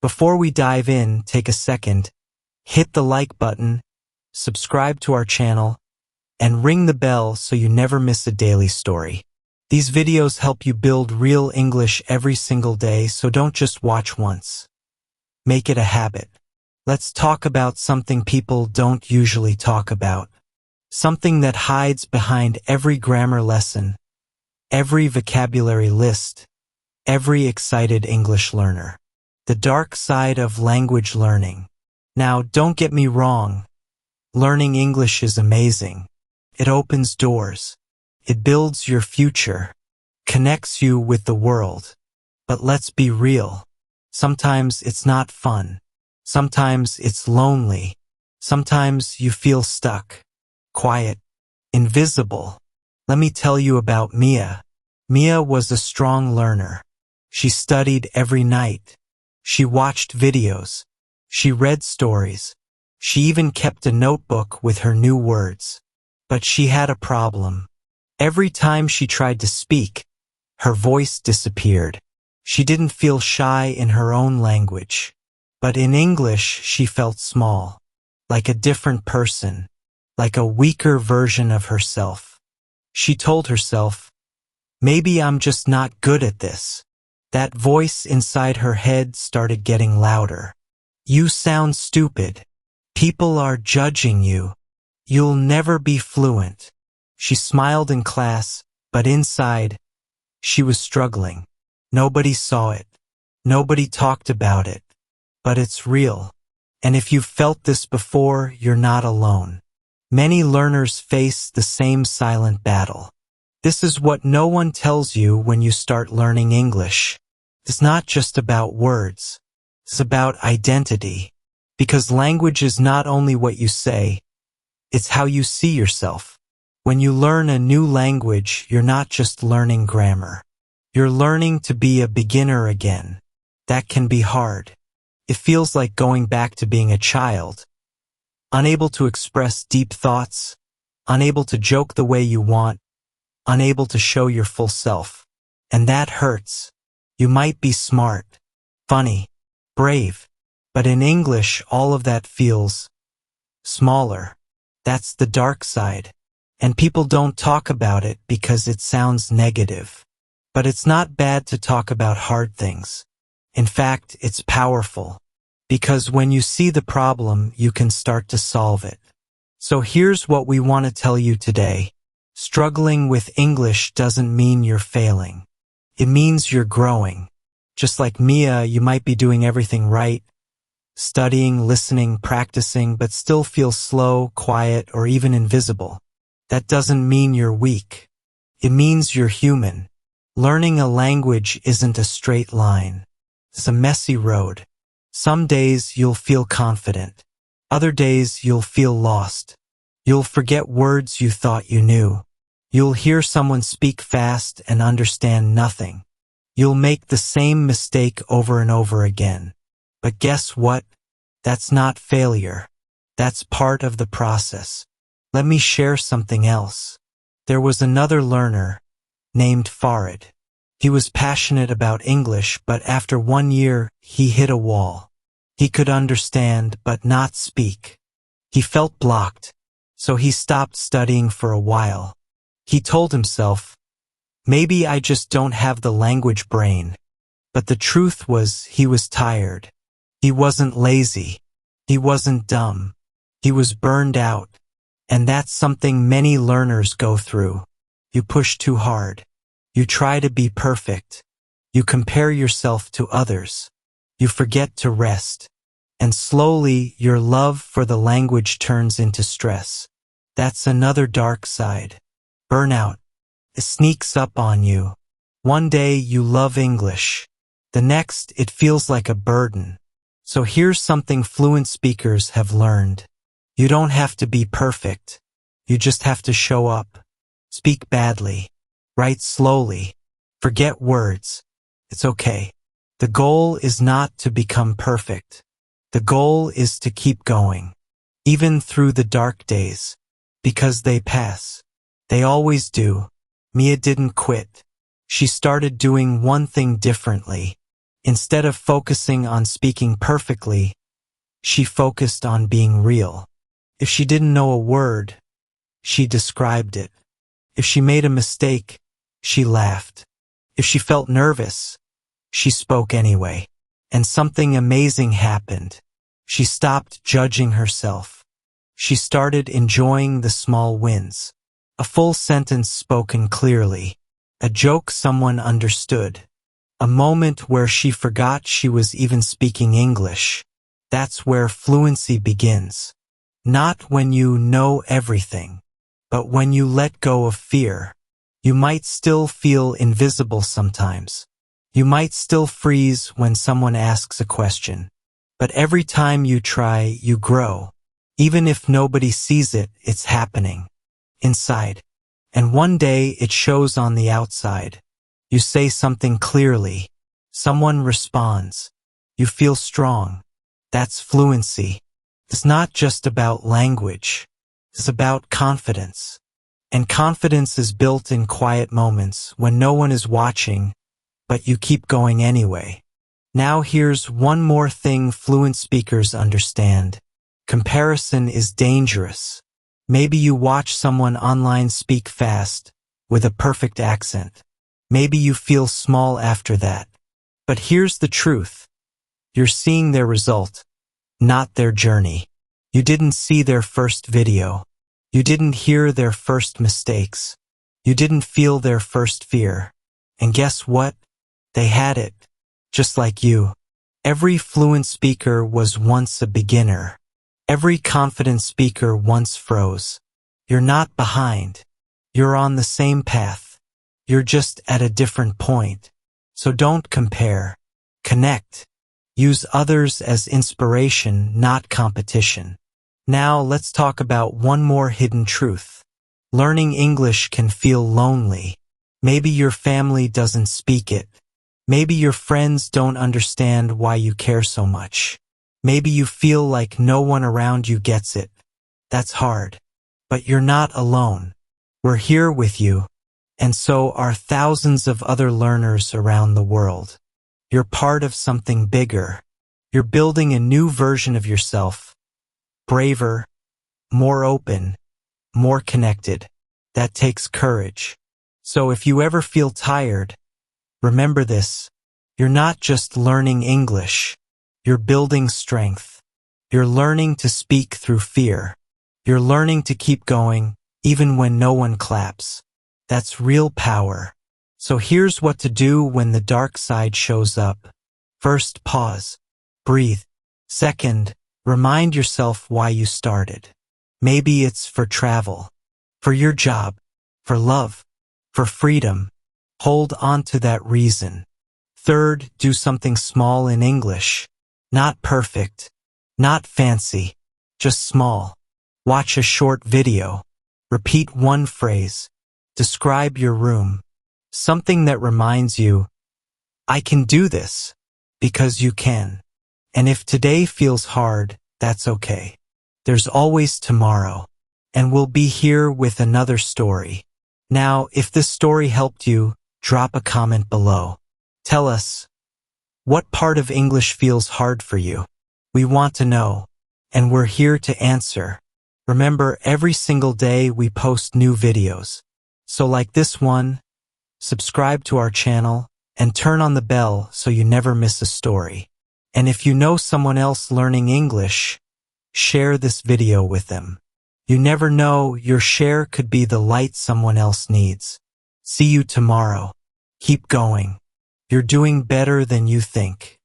Before we dive in, take a second, hit the like button, subscribe to our channel, and ring the bell so you never miss a daily story. These videos help you build real English every single day, so don't just watch once. Make it a habit. Let's talk about something people don't usually talk about. Something that hides behind every grammar lesson, every vocabulary list, every excited English learner. The dark side of language learning. Now, don't get me wrong. Learning English is amazing. It opens doors. It builds your future, connects you with the world. But let's be real. Sometimes it's not fun. Sometimes it's lonely. Sometimes you feel stuck, quiet, invisible. Let me tell you about Mia. Mia was a strong learner. She studied every night. She watched videos. She read stories. She even kept a notebook with her new words. But she had a problem. Every time she tried to speak, her voice disappeared. She didn't feel shy in her own language. But in English, she felt small, like a different person, like a weaker version of herself. She told herself, maybe I'm just not good at this. That voice inside her head started getting louder. You sound stupid. People are judging you. You'll never be fluent. She smiled in class, but inside, she was struggling. Nobody saw it. Nobody talked about it. But it's real. And if you've felt this before, you're not alone. Many learners face the same silent battle. This is what no one tells you when you start learning English. It's not just about words. It's about identity. Because language is not only what you say, it's how you see yourself. When you learn a new language, you're not just learning grammar. You're learning to be a beginner again. That can be hard. It feels like going back to being a child. Unable to express deep thoughts, unable to joke the way you want, unable to show your full self. And that hurts. You might be smart, funny, brave, but in English all of that feels smaller. That's the dark side. And people don't talk about it because it sounds negative. But it's not bad to talk about hard things. In fact, it's powerful. Because when you see the problem, you can start to solve it. So here's what we want to tell you today. Struggling with English doesn't mean you're failing. It means you're growing. Just like Mia, you might be doing everything right, studying, listening, practicing, but still feel slow, quiet, or even invisible. That doesn't mean you're weak. It means you're human. Learning a language isn't a straight line. It's a messy road. Some days you'll feel confident. Other days you'll feel lost. You'll forget words you thought you knew. You'll hear someone speak fast and understand nothing. You'll make the same mistake over and over again. But guess what? That's not failure. That's part of the process. Let me share something else. There was another learner named Farid. He was passionate about English, but after 1 year, he hit a wall. He could understand, but not speak. He felt blocked, so he stopped studying for a while. He told himself, maybe I just don't have the language brain. But the truth was, he was tired. He wasn't lazy. He wasn't dumb. He was burned out. And that's something many learners go through. You push too hard. You try to be perfect. You compare yourself to others. You forget to rest. And slowly, your love for the language turns into stress. That's another dark side. Burnout. It sneaks up on you. One day you love English. The next, it feels like a burden. So here's something fluent speakers have learned. You don't have to be perfect. You just have to show up. Speak badly. Write slowly. Forget words. It's okay. The goal is not to become perfect. The goal is to keep going, even through the dark days, because they pass. They always do. Mia didn't quit. She started doing one thing differently. Instead of focusing on speaking perfectly, she focused on being real. If she didn't know a word, she described it. If she made a mistake, she laughed. If she felt nervous, she spoke anyway. And something amazing happened. She stopped judging herself. She started enjoying the small wins. A full sentence spoken clearly. A joke someone understood. A moment where she forgot she was even speaking English. That's where fluency begins. Not when you know everything, but when you let go of fear. You might still feel invisible sometimes. You might still freeze when someone asks a question. But every time you try, you grow. Even if nobody sees it, it's happening inside. And one day it shows on the outside. You say something clearly. Someone responds. You feel strong. That's fluency. It's not just about language. It's about confidence. And confidence is built in quiet moments when no one is watching, but you keep going anyway. Now here's one more thing fluent speakers understand. Comparison is dangerous. Maybe you watch someone online speak fast, with a perfect accent. Maybe you feel small after that. But here's the truth. You're seeing their result, not their journey. You didn't see their first video. You didn't hear their first mistakes. You didn't feel their first fear. And guess what? They had it, just like you. Every fluent speaker was once a beginner. Every confident speaker once froze. You're not behind. You're on the same path. You're just at a different point. So don't compare. Connect. Use others as inspiration, not competition. Now let's talk about one more hidden truth. Learning English can feel lonely. Maybe your family doesn't speak it. Maybe your friends don't understand why you care so much. Maybe you feel like no one around you gets it. That's hard. But you're not alone. We're here with you. And so are thousands of other learners around the world. You're part of something bigger. You're building a new version of yourself. Braver, more open, more connected. That takes courage. So if you ever feel tired, remember this. You're not just learning English. You're building strength. You're learning to speak through fear. You're learning to keep going, even when no one claps. That's real power. So here's what to do when the dark side shows up. First, pause. Breathe. Second, remind yourself why you started. Maybe it's for travel, for your job, for love, for freedom. Hold on to that reason. Third, do something small in English. Not perfect, not fancy, just small. Watch a short video. Repeat one phrase. Describe your room. Something that reminds you, I can do this, because you can. And if today feels hard, that's okay. There's always tomorrow, and we'll be here with another story. Now, if this story helped you, drop a comment below. Tell us, what part of English feels hard for you? We want to know, and we're here to answer. Remember, every single day we post new videos. So like this one, subscribe to our channel, and turn on the bell so you never miss a story. And if you know someone else learning English, share this video with them. You never know, your share could be the light someone else needs. See you tomorrow. Keep going. You're doing better than you think.